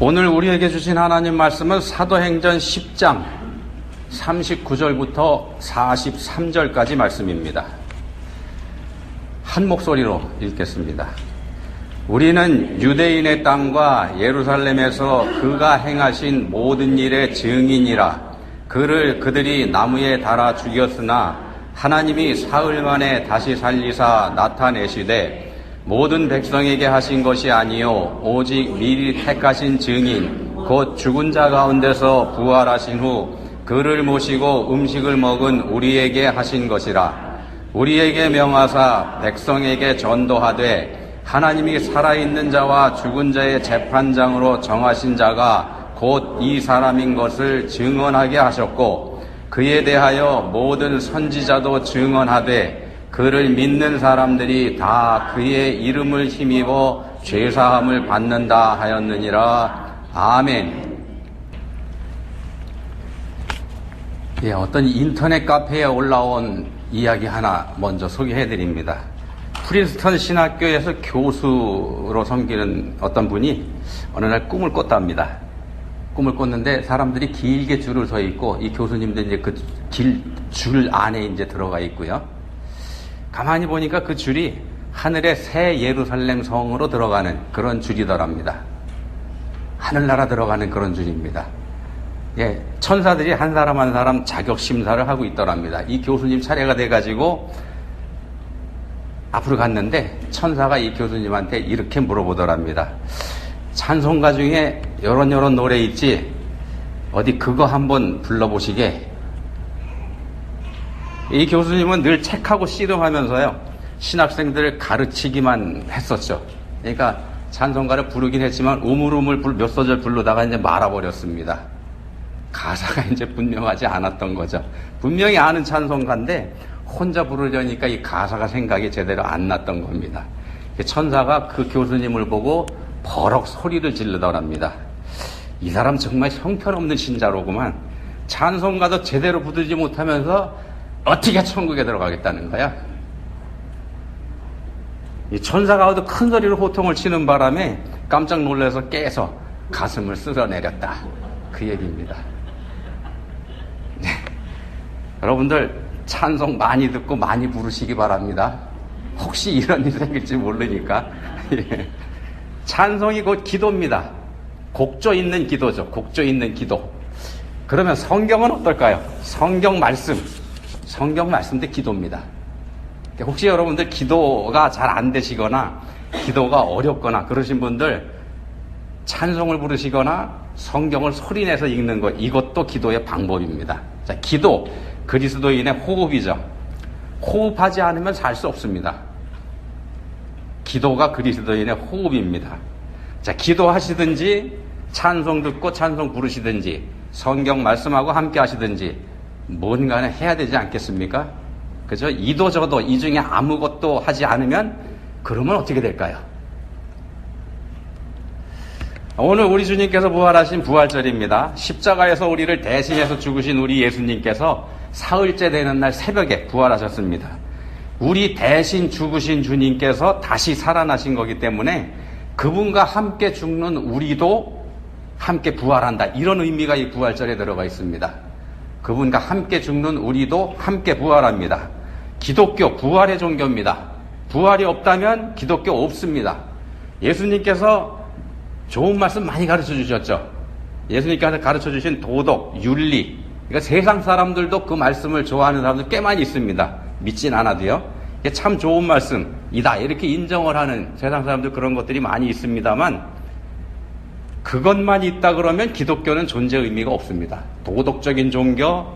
오늘 우리에게 주신 하나님 말씀은 사도행전 10장 39절부터 43절까지 말씀입니다. 한 목소리로 읽겠습니다. 우리는 유대인의 땅과 예루살렘에서 그가 행하신 모든 일의 증인이라. 그를 그들이 나무에 달아 죽였으나 하나님이 사흘 만에 다시 살리사 나타내시되 모든 백성에게 하신 것이 아니요 오직 미리 택하신 증인 곧 죽은 자 가운데서 부활하신 후 그를 모시고 음식을 먹은 우리에게 하신 것이라. 우리에게 명하사 백성에게 전도하되 하나님이 살아있는 자와 죽은 자의 재판장으로 정하신 자가 곧 이 사람인 것을 증언하게 하셨고 그에 대하여 모든 선지자도 증언하되 그를 믿는 사람들이 다 그의 이름을 힘입어 죄사함을 받는다 하였느니라. 아멘. 예, 어떤 인터넷 카페에 올라온 이야기 하나 먼저 소개해드립니다. 프린스턴 신학교에서 교수로 섬기는 어떤 분이 어느 날 꿈을 꿨답니다. 꿈을 꿨는데 사람들이 길게 줄을 서 있고 이 교수님도 이제 그 줄 안에 이제 들어가 있고요. 가만히 보니까 그 줄이 하늘의 새 예루살렘 성으로 들어가는 그런 줄이더랍니다. 하늘나라 들어가는 그런 줄입니다. 예, 천사들이 한 사람 한 사람 자격 심사를 하고 있더랍니다. 이 교수님 차례가 돼가지고 앞으로 갔는데 천사가 이 교수님한테 이렇게 물어보더랍니다. 찬송가 중에 요런 노래 있지? 어디 그거 한번 불러보시게. 이 교수님은 늘 책하고 씨름하면서요 신학생들을 가르치기만 했었죠. 그러니까 찬송가를 부르긴 했지만 우물우물 몇 소절 부르다가 이제 말아버렸습니다. 가사가 이제 분명하지 않았던 거죠. 분명히 아는 찬송가인데 혼자 부르려니까 이 가사가 생각이 제대로 안 났던 겁니다. 천사가 그 교수님을 보고 버럭 소리를 지르더랍니다. 이 사람 정말 형편없는 신자로구만. 찬송가도 제대로 부르지 못하면서 어떻게 천국에 들어가겠다는 거야? 이 천사가 큰 소리로 호통을 치는 바람에 깜짝 놀라서 깨서 가슴을 쓸어내렸다. 그 얘기입니다. 네. 여러분들 찬송 많이 듣고 많이 부르시기 바랍니다. 혹시 이런 일이 생길지 모르니까. 예. 찬송이 곧 기도입니다. 곡조 있는 기도죠. 곡조 있는 기도. 그러면 성경은 어떨까요? 성경 말씀도 기도입니다. 혹시 여러분들 기도가 잘 안 되시거나 기도가 어렵거나 그러신 분들 찬송을 부르시거나 성경을 소리내서 읽는 것, 이것도 기도의 방법입니다. 자, 기도, 그리스도인의 호흡이죠. 호흡하지 않으면 살 수 없습니다. 기도가 그리스도인의 호흡입니다. 자, 기도하시든지 찬송 듣고 찬송 부르시든지 성경 말씀하고 함께 하시든지 뭔가는 해야 되지 않겠습니까? 그죠? 이도 저도 이 중에 아무것도 하지 않으면 그러면 어떻게 될까요? 오늘 우리 주님께서 부활하신 부활절입니다. 십자가에서 우리를 대신해서 죽으신 우리 예수님께서 사흘째 되는 날 새벽에 부활하셨습니다. 우리 대신 죽으신 주님께서 다시 살아나신 거기 때문에 그분과 함께 죽는 우리도 함께 부활한다. 이런 의미가 이 부활절에 들어가 있습니다. 그분과 함께 죽는 우리도 함께 부활합니다. 기독교 부활의 종교입니다. 부활이 없다면 기독교 없습니다. 예수님께서 좋은 말씀 많이 가르쳐 주셨죠. 예수님께서 가르쳐 주신 도덕, 윤리. 그러니까 세상 사람들도 그 말씀을 좋아하는 사람들 꽤 많이 있습니다. 믿진 않아도요. 이게 참 좋은 말씀이다. 이렇게 인정을 하는 세상 사람들 그런 것들이 많이 있습니다만 그것만 있다 그러면 기독교는 존재 의미가 없습니다. 도덕적인 종교,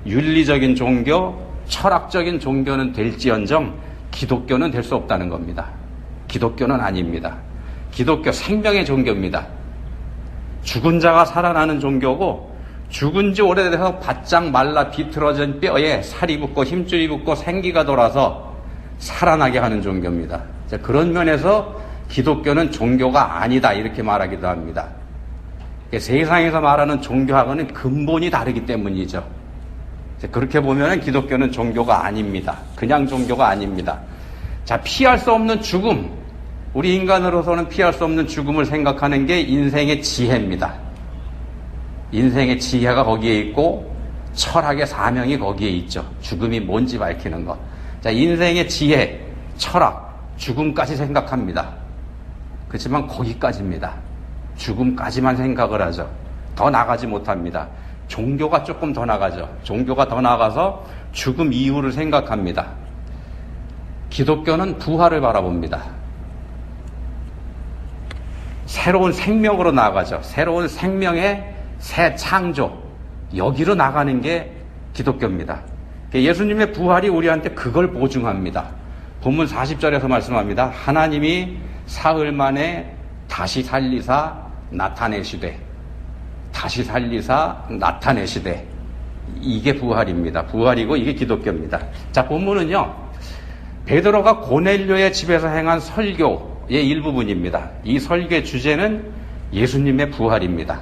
윤리적인 종교, 철학적인 종교는 될지언정 기독교는 될 수 없다는 겁니다. 기독교는 아닙니다. 기독교 생명의 종교입니다. 죽은 자가 살아나는 종교고 죽은 지 오래돼서 바짝 말라 비틀어진 뼈에 살이 붙고 힘줄이 붙고 생기가 돌아서 살아나게 하는 종교입니다. 자, 그런 면에서 기독교는 종교가 아니다 이렇게 말하기도 합니다. 세상에서 말하는 종교하고는 근본이 다르기 때문이죠. 그렇게 보면 기독교는 종교가 아닙니다. 그냥 종교가 아닙니다. 자, 피할 수 없는 죽음. 우리 인간으로서는 피할 수 없는 죽음을 생각하는 게 인생의 지혜입니다. 인생의 지혜가 거기에 있고 철학의 사명이 거기에 있죠. 죽음이 뭔지 밝히는 것. 자, 인생의 지혜, 철학, 죽음까지 생각합니다. 그렇지만 거기까지입니다. 죽음까지만 생각을 하죠. 더 나가지 못합니다. 종교가 조금 더 나가죠. 종교가 더 나가서 죽음 이후를 생각합니다. 기독교는 부활을 바라봅니다. 새로운 생명으로 나아가죠. 새로운 생명의 새 창조, 여기로 나가는 게 기독교입니다. 예수님의 부활이 우리한테 그걸 보증합니다. 본문 40절에서 말씀합니다. 하나님이 사흘 만에 다시 살리사 나타내시되, 다시 살리사 나타내시되, 이게 부활입니다. 부활이고 이게 기독교입니다. 자, 본문은요, 베드로가 고넬료의 집에서 행한 설교의 일부분입니다. 이 설교의 주제는 예수님의 부활입니다.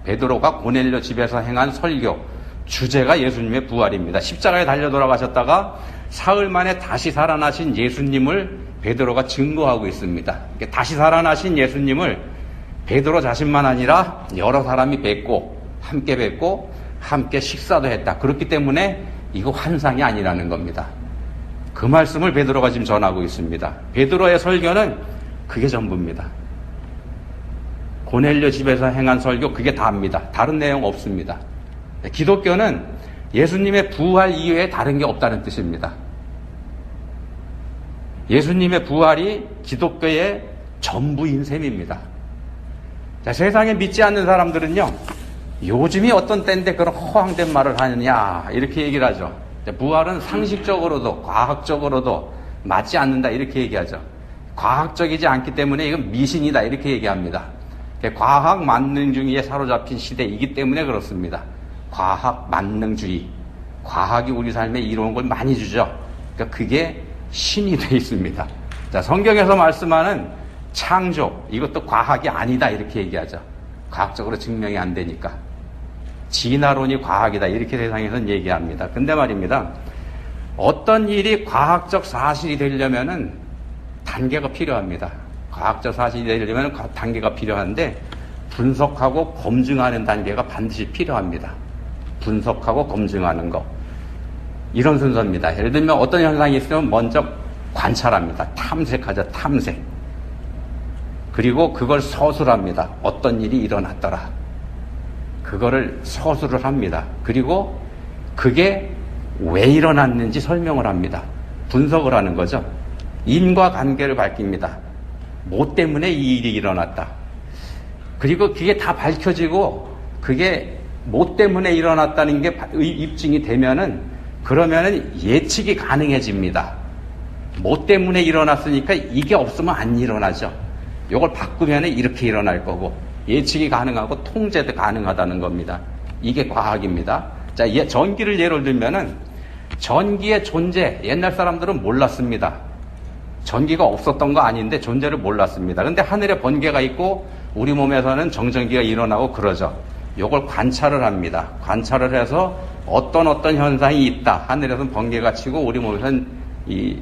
베드로가 고넬료 집에서 행한 설교, 주제가 예수님의 부활입니다. 십자가에 달려 돌아가셨다가 사흘 만에 다시 살아나신 예수님을 베드로가 증거하고 있습니다. 다시 살아나신 예수님을 베드로 자신만 아니라 여러 사람이 뵙고 함께 식사도 했다. 그렇기 때문에 이거 환상이 아니라는 겁니다. 그 말씀을 베드로가 지금 전하고 있습니다. 베드로의 설교는 그게 전부입니다. 고넬료 집에서 행한 설교, 그게 다입니다. 다른 내용 없습니다. 기독교는 예수님의 부활 이외에 다른 게 없다는 뜻입니다. 예수님의 부활이 기독교의 전부인 셈입니다. 자, 세상에 믿지 않는 사람들은요, 요즘이 어떤 때인데 그런 허황된 말을 하느냐, 이렇게 얘기를 하죠. 부활은 상식적으로도 과학적으로도 맞지 않는다, 이렇게 얘기하죠. 과학적이지 않기 때문에 이건 미신이다, 이렇게 얘기합니다. 과학 만능주의에 사로잡힌 시대이기 때문에 그렇습니다. 과학 만능주의, 과학이 우리 삶에 이로운 걸 많이 주죠. 그러니까 그게 신이 돼 있습니다. 자, 성경에서 말씀하는 창조, 이것도 과학이 아니다, 이렇게 얘기하죠. 과학적으로 증명이 안 되니까. 진화론이 과학이다, 이렇게 세상에서는 얘기합니다. 근데 말입니다, 어떤 일이 과학적 사실이 되려면은 단계가 필요합니다. 과학적 사실이 되려면 단계가 필요한데 분석하고 검증하는 단계가 반드시 필요합니다. 분석하고 검증하는 거. 이런 순서입니다. 예를 들면 어떤 현상이 있으면 먼저 관찰합니다. 탐색하죠. 탐색. 그리고 그걸 서술합니다. 어떤 일이 일어났더라. 그거를 서술을 합니다. 그리고 그게 왜 일어났는지 설명을 합니다. 분석을 하는 거죠. 인과관계를 밝힙니다. 뭐 때문에 이 일이 일어났다. 그리고 그게 다 밝혀지고 그게 뭐 때문에 일어났다는 게 입증이 되면은 그러면은 예측이 가능해집니다. 뭐 때문에 일어났으니까 이게 없으면 안 일어나죠. 이걸 바꾸면 이렇게 일어날 거고 예측이 가능하고 통제도 가능하다는 겁니다. 이게 과학입니다. 자, 전기를 예를 들면은 전기의 존재, 옛날 사람들은 몰랐습니다. 전기가 없었던 거 아닌데 존재를 몰랐습니다. 근데 하늘에 번개가 있고 우리 몸에서는 정전기가 일어나고 그러죠. 요걸 관찰을 합니다. 관찰을 해서 어떤 현상이 있다. 하늘에서는 번개가 치고 우리 몸에서는 이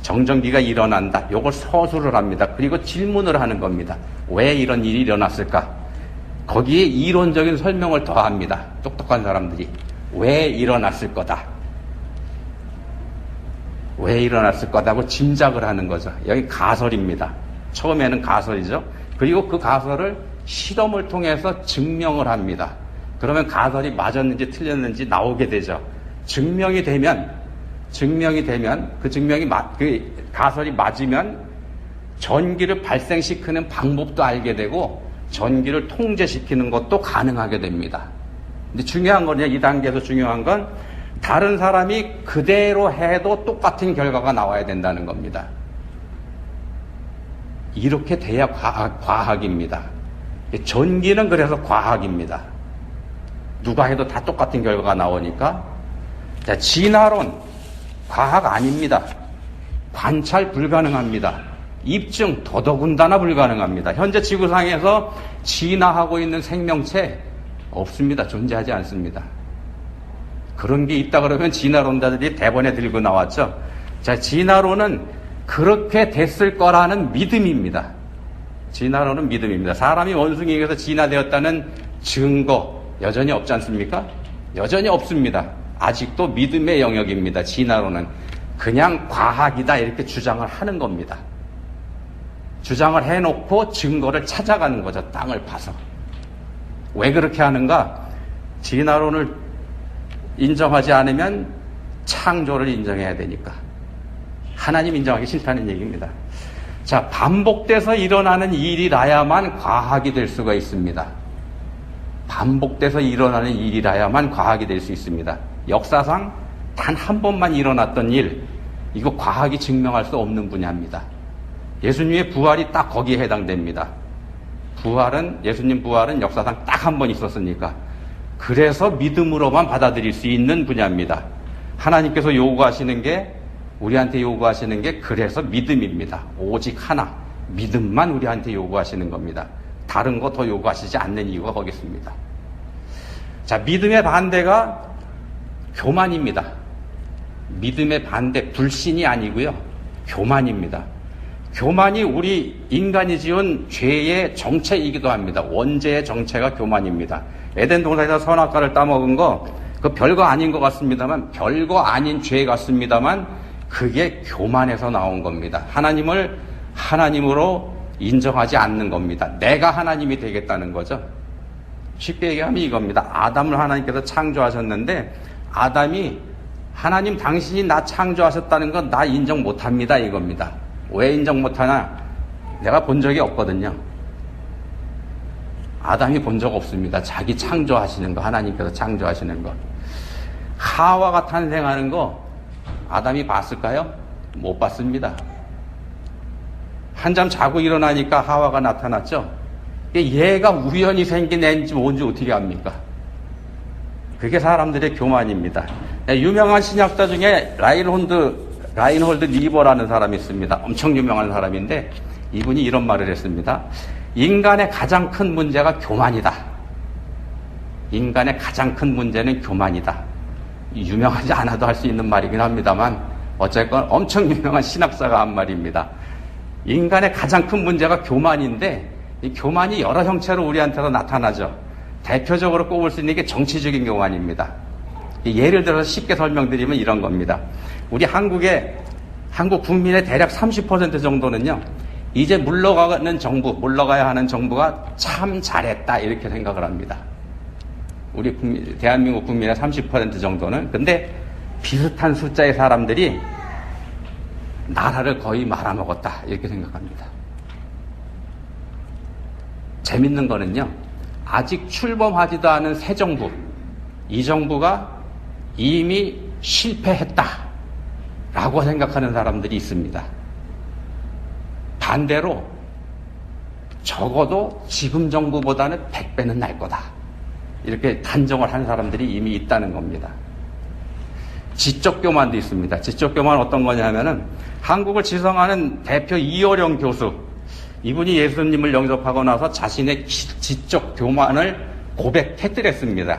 정전기가 일어난다. 요걸 서술을 합니다. 그리고 질문을 하는 겁니다. 왜 이런 일이 일어났을까? 거기에 이론적인 설명을 더합니다. 똑똑한 사람들이. 왜 일어났을 거다. 왜 일어났을 거다고 짐작을 하는 거죠. 여기 가설입니다. 처음에는 가설이죠. 그리고 그 가설을 실험을 통해서 증명을 합니다. 그러면 가설이 맞았는지 틀렸는지 나오게 되죠. 증명이 되면 그 가설이 맞으면 전기를 발생시키는 방법도 알게 되고 전기를 통제시키는 것도 가능하게 됩니다. 근데 중요한 건요, 이 단계에서 중요한 건 다른 사람이 그대로 해도 똑같은 결과가 나와야 된다는 겁니다. 이렇게 돼야 과학입니다. 전기는 그래서 과학입니다. 누가 해도 다 똑같은 결과가 나오니까. 자, 진화론, 과학 아닙니다. 관찰 불가능합니다. 입증 더더군다나 불가능합니다. 현재 지구상에서 진화하고 있는 생명체 없습니다. 존재하지 않습니다. 그런 게 있다 그러면 진화론자들이 대번에 들고 나왔죠. 자, 진화론은 그렇게 됐을 거라는 믿음입니다. 진화론은 믿음입니다. 사람이 원숭이에게서 진화되었다는 증거 여전히 없지 않습니까? 여전히 없습니다. 아직도 믿음의 영역입니다. 진화론은 그냥 과학이다 이렇게 주장을 하는 겁니다. 주장을 해놓고 증거를 찾아가는 거죠. 땅을 파서. 왜 그렇게 하는가? 진화론을 인정하지 않으면 창조를 인정해야 되니까. 하나님 인정하기 싫다는 얘기입니다. 자, 반복돼서 일어나는 일이라야만 과학이 될 수가 있습니다. 반복돼서 일어나는 일이라야만 과학이 될 수 있습니다. 역사상 단 한 번만 일어났던 일, 이거 과학이 증명할 수 없는 분야입니다. 예수님의 부활이 딱 거기에 해당됩니다. 예수님 부활은 역사상 딱 한 번 있었으니까. 그래서 믿음으로만 받아들일 수 있는 분야입니다. 하나님께서 우리한테 요구하시는 게 그래서 믿음입니다. 오직 하나, 믿음만 우리한테 요구하시는 겁니다. 다른 거 더 요구하시지 않는 이유가 거기 있습니다. 자, 믿음의 반대가 교만입니다. 믿음의 반대, 불신이 아니고요. 교만입니다. 교만이 우리 인간이 지은 죄의 정체이기도 합니다. 원죄의 정체가 교만입니다. 에덴 동산에서 선악과를 따먹은 거, 그 별거 아닌 것 같습니다만, 별거 아닌 죄 같습니다만, 그게 교만에서 나온 겁니다. 하나님을 하나님으로 인정하지 않는 겁니다. 내가 하나님이 되겠다는 거죠. 쉽게 얘기하면 이겁니다. 아담을 하나님께서 창조하셨는데 아담이 하나님 당신이 나 창조하셨다는 건 나 인정 못합니다 이겁니다. 왜 인정 못하나? 내가 본 적이 없거든요. 아담이 본 적 없습니다. 자기 창조하시는 거, 하나님께서 창조하시는 거. 하와가 탄생하는 거 아담이 봤을까요? 못 봤습니다. 한잠 자고 일어나니까 하와가 나타났죠. 얘가 우연히 생긴 애인지 뭔지 어떻게 압니까? 그게 사람들의 교만입니다. 유명한 신학자 중에 라인홀드 리버라는 사람이 있습니다. 엄청 유명한 사람인데 이분이 이런 말을 했습니다. 인간의 가장 큰 문제가 교만이다. 인간의 가장 큰 문제는 교만이다. 유명하지 않아도 할 수 있는 말이긴 합니다만 어쨌건 엄청 유명한 신학자가 한 말입니다. 인간의 가장 큰 문제가 교만인데 이 교만이 여러 형체로 우리한테서 나타나죠. 대표적으로 꼽을 수 있는 게 정치적인 교만입니다. 예를 들어서 쉽게 설명드리면 이런 겁니다. 우리 한국 국민의 대략 30% 정도는요, 이제 물러가야 하는 정부가 참 잘했다 이렇게 생각을 합니다. 우리 대한민국 국민의 30% 정도는. 근데 비슷한 숫자의 사람들이 나라를 거의 말아먹었다 이렇게 생각합니다. 재밌는 거는요, 아직 출범하지도 않은 새 정부, 이 정부가 이미 실패했다라고 생각하는 사람들이 있습니다. 반대로 적어도 지금 정부보다는 100배는 날 거다 이렇게 단정을 한 사람들이 이미 있다는 겁니다. 지적 교만도 있습니다. 지적 교만은 어떤 거냐면은 한국을 지성하는 대표 이어령 교수, 이분이 예수님을 영접하고 나서 자신의 지적 교만을 고백했더랬습니다.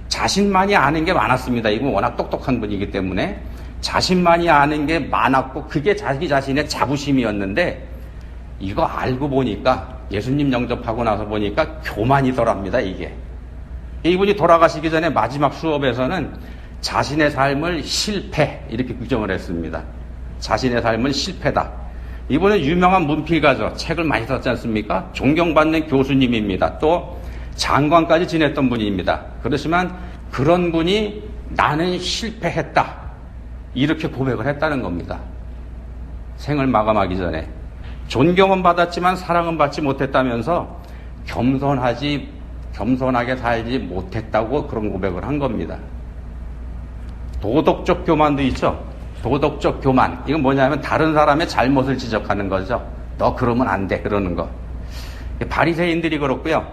자신만이 아는 게 많았습니다. 이분 워낙 똑똑한 분이기 때문에 자신만이 아는 게 많았고 그게 자기 자신의 자부심이었는데 이거 알고 보니까 예수님 영접하고 나서 보니까 교만이더랍니다. 이분이 돌아가시기 전에 마지막 수업에서는 자신의 삶을 실패 이렇게 규정을 했습니다. 자신의 삶은 실패다. 이분은 유명한 문필가죠. 책을 많이 썼지 않습니까? 존경받는 교수님입니다. 또 장관까지 지냈던 분입니다. 그렇지만 그런 분이 나는 실패했다 이렇게 고백을 했다는 겁니다. 생을 마감하기 전에. 존경은 받았지만 사랑은 받지 못했다면서 겸손하게 살지 못했다고 그런 고백을 한 겁니다. 도덕적 교만도 있죠. 도덕적 교만. 이건 뭐냐면 다른 사람의 잘못을 지적하는 거죠. 너 그러면 안 돼. 그러는 거. 바리새인들이 그렇고요.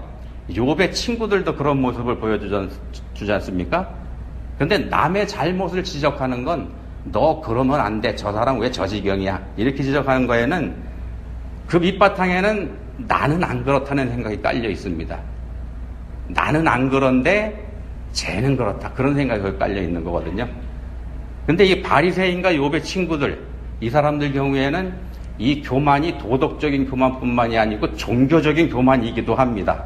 욥의 친구들도 그런 모습을 보여주지 않습니까? 근데 남의 잘못을 지적하는 건 너 그러면 안 돼. 저 사람 왜 저 지경이야. 이렇게 지적하는 거에는 그 밑바탕에는 나는 안 그렇다는 생각이 깔려 있습니다. 나는 안 그런데 쟤는 그렇다. 그런 생각이 거기 깔려 있는 거거든요. 근데 이 바리새인과 욥의 친구들, 이 사람들 경우에는 이 교만이 도덕적인 교만뿐만이 아니고 종교적인 교만이기도 합니다.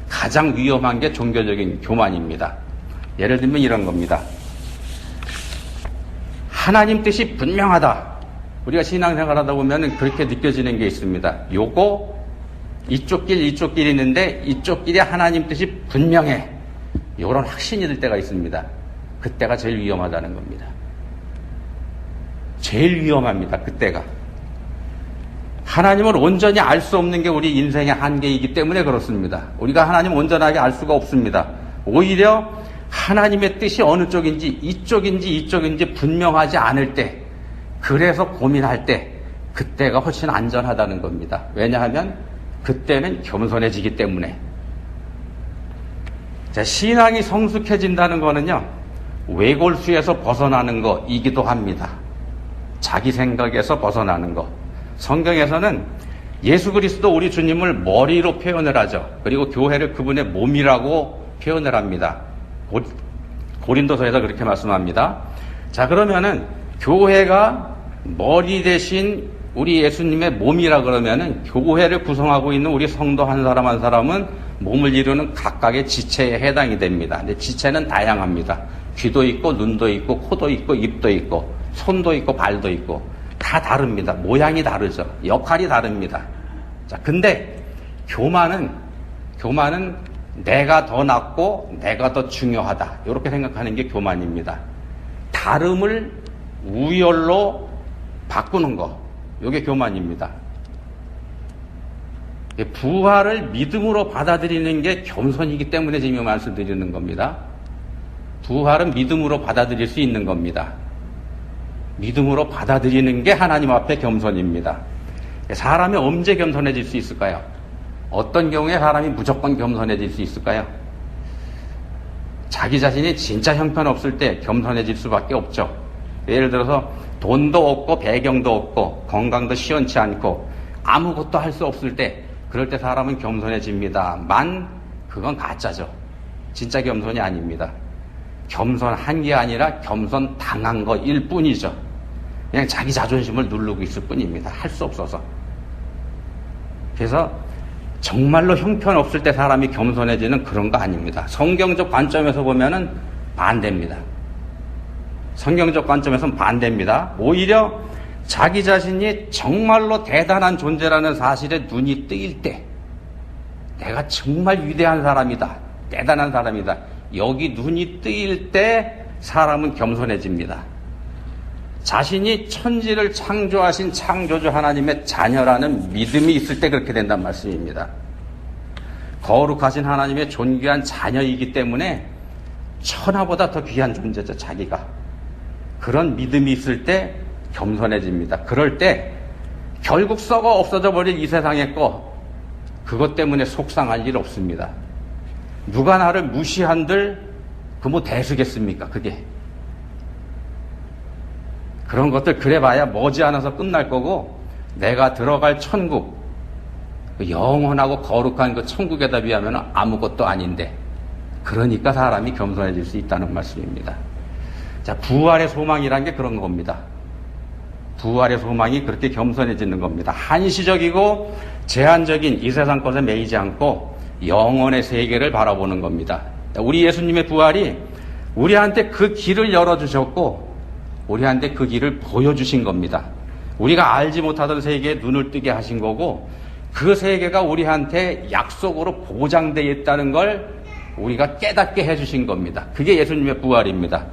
가장 위험한 게 종교적인 교만입니다. 예를 들면 이런 겁니다. 하나님 뜻이 분명하다. 우리가 신앙생활 하다 보면 그렇게 느껴지는 게 있습니다. 요거 이쪽 길 있는데 이쪽 길이 하나님 뜻이 분명해. 이런 확신이 들 때가 있습니다. 그때가 제일 위험하다는 겁니다. 제일 위험합니다. 그때가. 하나님을 온전히 알 수 없는 게 우리 인생의 한계이기 때문에 그렇습니다. 우리가 하나님을 온전하게 알 수가 없습니다. 오히려 하나님의 뜻이 어느 쪽인지 이쪽인지 분명하지 않을 때, 그래서 고민할 때 그때가 훨씬 안전하다는 겁니다. 왜냐하면 그때는 겸손해지기 때문에. 자, 신앙이 성숙해진다는 거는요, 외골수에서 벗어나는 거이기도 합니다. 자기 생각에서 벗어나는 거. 성경에서는 예수 그리스도 우리 주님을 머리로 표현을 하죠. 그리고 교회를 그분의 몸이라고 표현을 합니다. 고린도서에서 그렇게 말씀합니다. 자, 그러면은 교회가 머리 대신 우리 예수님의 몸이라 그러면은 교회를 구성하고 있는 우리 성도 한 사람 한 사람은 몸을 이루는 각각의 지체에 해당이 됩니다. 근데 지체는 다양합니다. 귀도 있고 눈도 있고 코도 있고 입도 있고 손도 있고 발도 있고 다 다릅니다. 모양이 다르죠. 역할이 다릅니다. 자, 근데 교만은 내가 더 낫고 내가 더 중요하다. 이렇게 생각하는 게 교만입니다. 다름을 우열로 바꾸는 거. 이게 교만입니다. 부활을 믿음으로 받아들이는 게 겸손이기 때문에 지금 말씀드리는 겁니다. 부활은 믿음으로 받아들일 수 있는 겁니다. 믿음으로 받아들이는 게 하나님 앞에 겸손입니다. 사람이 언제 겸손해질 수 있을까요? 어떤 경우에 사람이 무조건 겸손해질 수 있을까요? 자기 자신이 진짜 형편없을 때 겸손해질 수밖에 없죠. 예를 들어서 돈도 없고 배경도 없고 건강도 시원치 않고 아무것도 할 수 없을 때, 그럴 때 사람은 겸손해집니다만 그건 가짜죠. 진짜 겸손이 아닙니다. 겸손한 게 아니라 겸손당한 거일 뿐이죠. 그냥 자기 자존심을 누르고 있을 뿐입니다. 할 수 없어서. 그래서 정말로 형편없을 때 사람이 겸손해지는 그런 거 아닙니다. 성경적 관점에서 보면은 반대입니다. 성경적 관점에서는 반대입니다. 오히려 자기 자신이 정말로 대단한 존재라는 사실에 눈이 뜨일 때, 내가 정말 위대한 사람이다, 대단한 사람이다, 여기 눈이 뜨일 때 사람은 겸손해집니다. 자신이 천지를 창조하신 창조주 하나님의 자녀라는 믿음이 있을 때 그렇게 된단 말씀입니다. 거룩하신 하나님의 존귀한 자녀이기 때문에 천하보다 더 귀한 존재죠, 자기가. 그런 믿음이 있을 때 겸손해집니다. 그럴 때 결국 썩어 없어져 버릴 이 세상의 거, 그것 때문에 속상할 일 없습니다. 누가 나를 무시한들 그 뭐 대수겠습니까, 그게. 그런 것들 그래봐야 머지않아서 끝날 거고, 내가 들어갈 천국, 영원하고 거룩한 그 천국에다 비하면 아무것도 아닌데, 그러니까 사람이 겸손해질 수 있다는 말씀입니다. 자, 부활의 소망이란 게 그런 겁니다. 부활의 소망이 그렇게 겸손해지는 겁니다. 한시적이고 제한적인 이 세상 것에 매이지 않고 영원의 세계를 바라보는 겁니다. 우리 예수님의 부활이 우리한테 그 길을 열어주셨고, 우리한테 그 길을 보여주신 겁니다. 우리가 알지 못하던 세계에 눈을 뜨게 하신 거고, 그 세계가 우리한테 약속으로 보장되어 있다는 걸 우리가 깨닫게 해주신 겁니다. 그게 예수님의 부활입니다.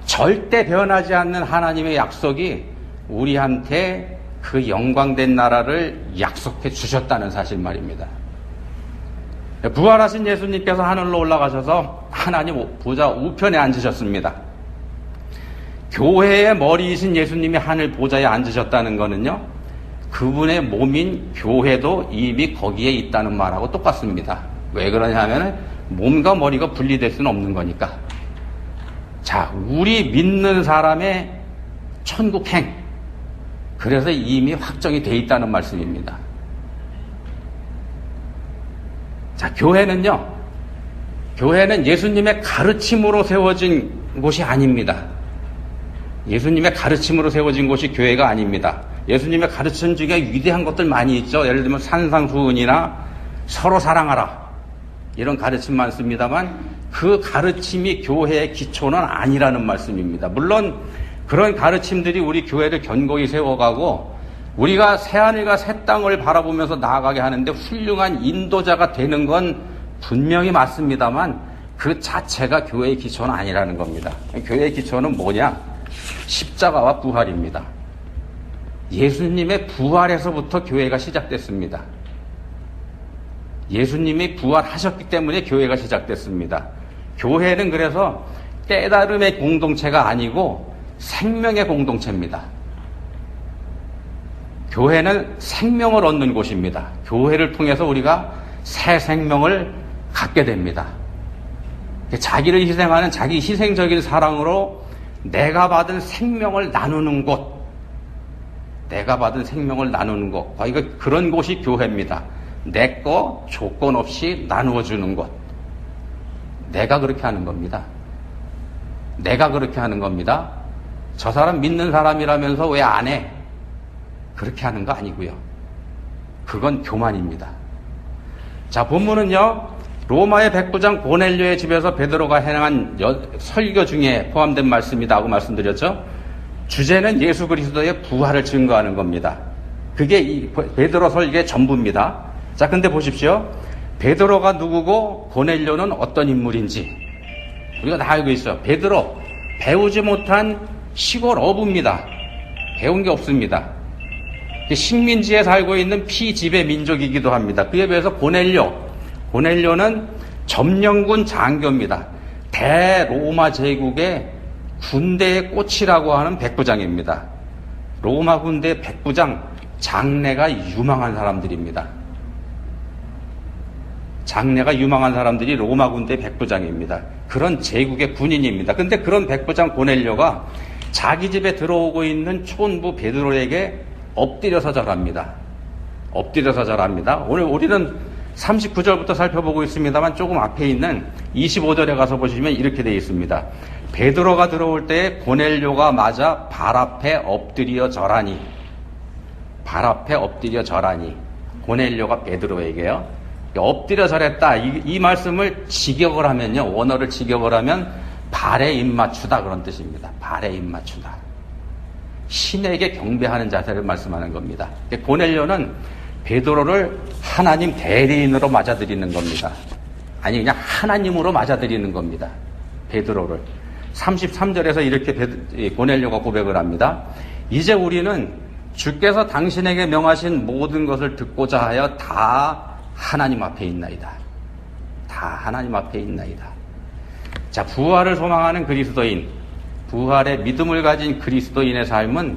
절대 변하지 않는 하나님의 약속이 우리한테 그 영광된 나라를 약속해 주셨다는 사실 말입니다. 부활하신 예수님께서 하늘로 올라가셔서 하나님 보좌 우편에 앉으셨습니다. 교회의 머리이신 예수님이 하늘 보좌에 앉으셨다는 거는요, 그분의 몸인 교회도 이미 거기에 있다는 말하고 똑같습니다. 왜 그러냐 하면 몸과 머리가 분리될 수는 없는 거니까. 자, 우리 믿는 사람의 천국행, 그래서 이미 확정이 돼 있다는 말씀입니다. 자, 교회는 예수님의 가르침으로 세워진 곳이 아닙니다. 예수님의 가르침으로 세워진 곳이 교회가 아닙니다. 예수님의 가르침 중에 위대한 것들 많이 있죠. 예를 들면 산상수훈이나 서로 사랑하라 이런 가르침 많습니다만 그 가르침이 교회의 기초는 아니라는 말씀입니다. 물론 그런 가르침들이 우리 교회를 견고히 세워가고 우리가 새하늘과 새 땅을 바라보면서 나아가게 하는데 훌륭한 인도자가 되는 건 분명히 맞습니다만 그 자체가 교회의 기초는 아니라는 겁니다. 교회의 기초는 뭐냐? 십자가와 부활입니다. 예수님의 부활에서부터 교회가 시작됐습니다. 예수님이 부활하셨기 때문에 교회가 시작됐습니다. 교회는 그래서 깨달음의 공동체가 아니고 생명의 공동체입니다. 교회는 생명을 얻는 곳입니다. 교회를 통해서 우리가 새 생명을 갖게 됩니다. 자기를 희생하는 자기 희생적인 사랑으로 내가 받은 생명을 나누는 곳, 내가 받은 생명을 나누는 곳, 그런 곳이 교회입니다. 내 거 조건 없이 나누어 주는 것. 내가 그렇게 하는 겁니다. 내가 그렇게 하는 겁니다. 저 사람 믿는 사람이라면서 왜 안 해? 그렇게 하는 거 아니고요. 그건 교만입니다. 자, 본문은요. 로마의 백부장 고넬료의 집에서 베드로가 행한 설교 중에 포함된 말씀이다 하고 말씀드렸죠. 주제는 예수 그리스도의 부활을 증거하는 겁니다. 그게 이 베드로 설교의 전부입니다. 자, 근데 보십시오. 베드로가 누구고 고넬료는 어떤 인물인지 우리가 다 알고 있어요. 베드로 배우지 못한 시골 어부입니다. 배운 게 없습니다. 식민지에 살고 있는 피지배 민족이기도 합니다. 그에 비해서 고넬료는 점령군 장교입니다. 대로마 제국의 군대의 꽃이라고 하는 백부장입니다. 로마 군대 백부장 장래가 유망한 사람들입니다. 장래가 유망한 사람들이 로마 군대 백부장입니다. 그런 제국의 군인입니다. 근데 그런 백부장 고넬료가 자기 집에 들어오고 있는 촌부 베드로에게 엎드려서 절합니다. 엎드려서 절합니다. 오늘 우리는 39절부터 살펴보고 있습니다만 조금 앞에 있는 25절에 가서 보시면 이렇게 되어 있습니다. 베드로가 들어올 때 고넬료가 맞아 발 앞에 엎드려 절하니. 발 앞에 엎드려 절하니. 고넬료가 베드로에게요. 엎드려 절했다. 이 말씀을 직역을 하면요. 원어를 직역을 하면 발에 입맞추다 그런 뜻입니다. 발에 입맞추다. 신에게 경배하는 자세를 말씀하는 겁니다. 고넬료는 베드로를 하나님 대리인으로 맞아들이는 겁니다. 아니 그냥 하나님으로 맞아들이는 겁니다. 베드로를. 33절에서 이렇게 고넬료가 고백을 합니다. 이제 우리는 주께서 당신에게 명하신 모든 것을 듣고자 하여 다 하나님 앞에 있나이다. 다 하나님 앞에 있나이다. 자, 부활을 소망하는 그리스도인, 부활의 믿음을 가진 그리스도인의 삶은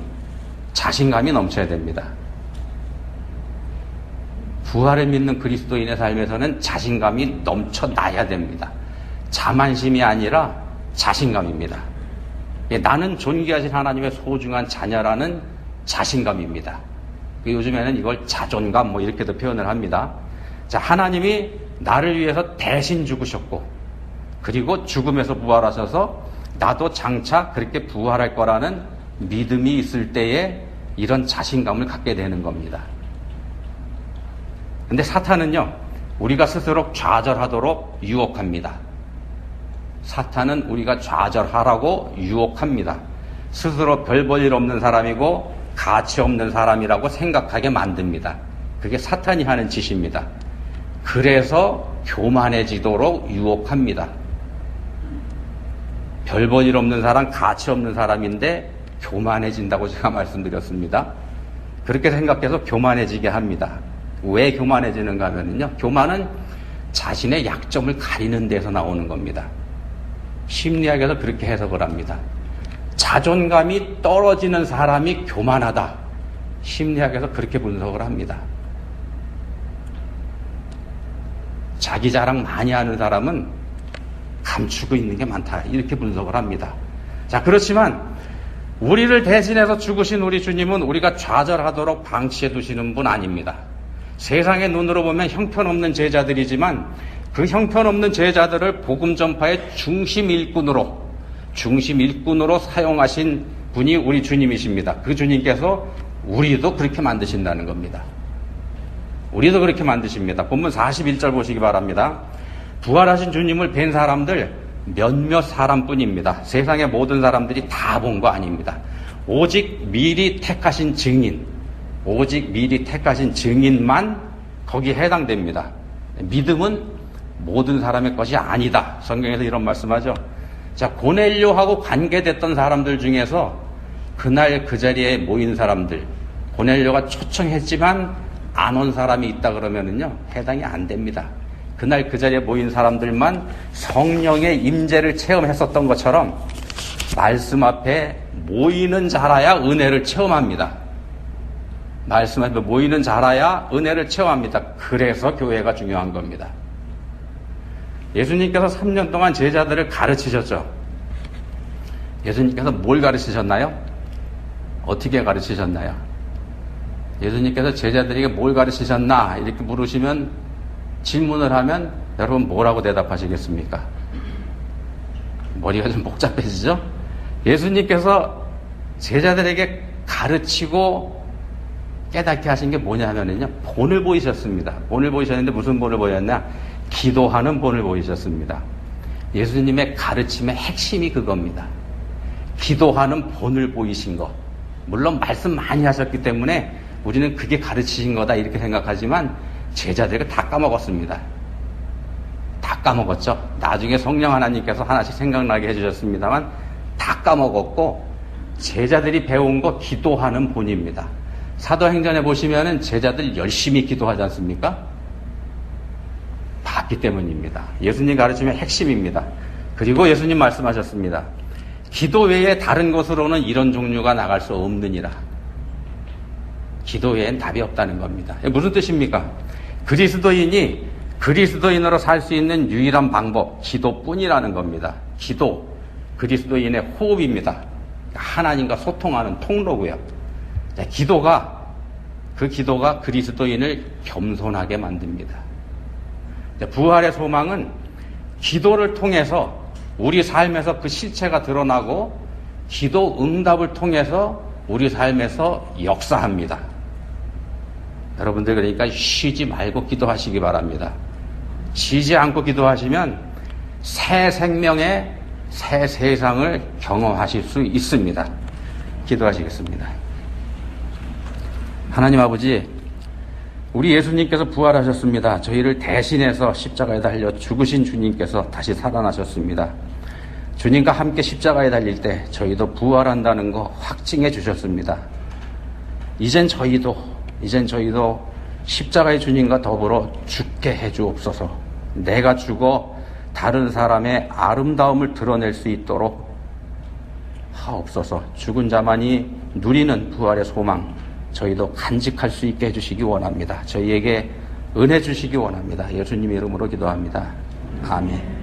자신감이 넘쳐야 됩니다. 부활을 믿는 그리스도인의 삶에서는 자신감이 넘쳐나야 됩니다. 자만심이 아니라 자신감입니다. 나는 존귀하신 하나님의 소중한 자녀라는 자신감입니다. 요즘에는 이걸 자존감 이렇게도 표현을 합니다. 자, 하나님이 나를 위해서 대신 죽으셨고 그리고 죽음에서 부활하셔서 나도 장차 그렇게 부활할 거라는 믿음이 있을 때에 이런 자신감을 갖게 되는 겁니다. 근데 사탄은요, 우리가 스스로 좌절하도록 유혹합니다. 사탄은 우리가 좌절하라고 유혹합니다. 스스로 별 볼 일 없는 사람이고 가치 없는 사람이라고 생각하게 만듭니다. 그게 사탄이 하는 짓입니다. 그래서 교만해지도록 유혹합니다. 별 볼 일 없는 사람, 가치 없는 사람인데 교만해진다고 제가 말씀드렸습니다. 그렇게 생각해서 교만해지게 합니다. 왜 교만해지는가 하면요, 교만은 자신의 약점을 가리는 데서 나오는 겁니다. 심리학에서 그렇게 해석을 합니다. 자존감이 떨어지는 사람이 교만하다. 심리학에서 그렇게 분석을 합니다. 자기 자랑 많이 하는 사람은 감추고 있는 게 많다. 이렇게 분석을 합니다. 자, 그렇지만 우리를 대신해서 죽으신 우리 주님은 우리가 좌절하도록 방치해 두시는 분 아닙니다. 세상의 눈으로 보면 형편없는 제자들이지만 그 형편없는 제자들을 복음 전파의 중심 일꾼으로 사용하신 분이 우리 주님이십니다. 그 주님께서 우리도 그렇게 만드신다는 겁니다. 우리도 그렇게 만드십니다. 본문 41절 보시기 바랍니다. 부활하신 주님을 뵌 사람들 몇몇 사람뿐입니다. 세상의 모든 사람들이 다 본 거 아닙니다. 오직 미리 택하신 증인만 거기에 해당됩니다. 믿음은 모든 사람의 것이 아니다. 성경에서 이런 말씀하죠. 자, 고넬료하고 관계됐던 사람들 중에서 그날 그 자리에 모인 사람들, 고넬료가 초청했지만 안 온 사람이 있다 그러면은요, 해당이 안 됩니다. 그날 그 자리에 모인 사람들만 성령의 임재를 체험했었던 것처럼 말씀 앞에 모이는 자라야 은혜를 체험합니다. 말씀 앞에 모이는 자라야 은혜를 체험합니다. 그래서 교회가 중요한 겁니다. 예수님께서 3년 동안 제자들을 가르치셨죠. 예수님께서 뭘 가르치셨나요? 어떻게 가르치셨나요? 예수님께서 제자들에게 뭘 가르치셨나? 이렇게 물으시면, 질문을 하면 여러분 뭐라고 대답하시겠습니까? 머리가 좀 복잡해지죠? 예수님께서 제자들에게 가르치고 깨닫게 하신 게 뭐냐면요, 본을 보이셨습니다. 본을 보이셨는데 무슨 본을 보였냐? 기도하는 본을 보이셨습니다. 예수님의 가르침의 핵심이 그겁니다. 기도하는 본을 보이신 거. 물론 말씀 많이 하셨기 때문에 우리는 그게 가르치신 거다 이렇게 생각하지만 제자들이 다 까먹었습니다. 다 까먹었죠. 나중에 성령 하나님께서 하나씩 생각나게 해주셨습니다만 다 까먹었고, 제자들이 배운 거 기도하는 본입니다. 사도행전에 보시면은 제자들 열심히 기도하지 않습니까? 봤기 때문입니다. 예수님 가르침의 핵심입니다. 그리고 예수님 말씀하셨습니다. 기도 외에 다른 것으로는 이런 종류가 나갈 수 없느니라. 기도 외엔 답이 없다는 겁니다. 무슨 뜻입니까? 그리스도인이 그리스도인으로 살 수 있는 유일한 방법, 기도뿐이라는 겁니다. 기도, 그리스도인의 호흡입니다. 하나님과 소통하는 통로고요. 그 기도가 그리스도인을 겸손하게 만듭니다. 부활의 소망은 기도를 통해서 우리 삶에서 그 실체가 드러나고, 기도 응답을 통해서 우리 삶에서 역사합니다. 여러분들 그러니까 쉬지 말고 기도하시기 바랍니다. 쉬지 않고 기도하시면 새 생명의 새 세상을 경험하실 수 있습니다. 기도하시겠습니다. 하나님 아버지, 우리 예수님께서 부활하셨습니다. 저희를 대신해서 십자가에 달려 죽으신 주님께서 다시 살아나셨습니다. 주님과 함께 십자가에 달릴 때 저희도 부활한다는 거 확증해 주셨습니다. 이젠 저희도 십자가의 주님과 더불어 죽게 해 주옵소서. 내가 죽어 다른 사람의 아름다움을 드러낼 수 있도록 하옵소서. 죽은 자만이 누리는 부활의 소망, 저희도 간직할 수 있게 해주시기 원합니다. 저희에게 은혜 주시기 원합니다. 예수님 이름으로 기도합니다. 아멘.